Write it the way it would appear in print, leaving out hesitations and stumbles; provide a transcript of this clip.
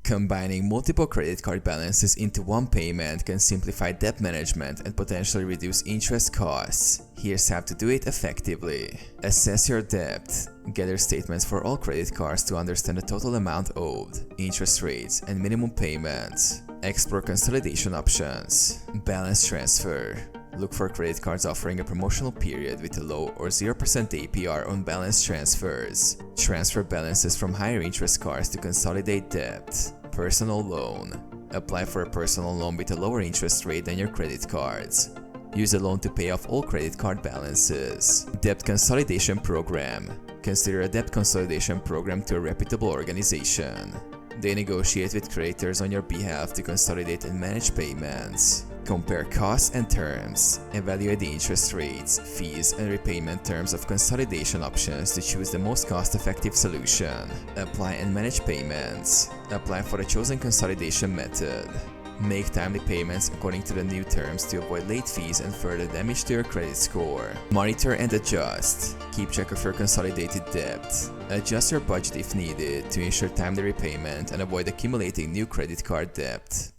Combining multiple credit card balances into one payment can simplify debt management and potentially reduce interest costs. Here's how to do it effectively. Assess your debt. Gather statements for all credit cards to understand the total amount owed, interest rates, and minimum payments. Explore consolidation options. Balance transfer. Look for credit cards offering a promotional period with a low or 0% APR on balance transfers. Transfer balances from higher interest cards to consolidate debt. Personal loan. Apply for a personal loan with a lower interest rate than your credit cards. Use a loan to pay off all credit card balances. Debt consolidation program. Consider a debt consolidation program to a reputable organization. They negotiate with creditors on your behalf to consolidate and manage payments. Compare costs and terms. Evaluate the interest rates, fees, and repayment terms of consolidation options to choose the most cost-effective solution. Apply and manage payments. Apply for the chosen consolidation method. Make timely payments according to the new terms to avoid late fees and further damage to your credit score. Monitor and adjust. Keep track of your consolidated debt. Adjust your budget if needed to ensure timely repayment and avoid accumulating new credit card debt.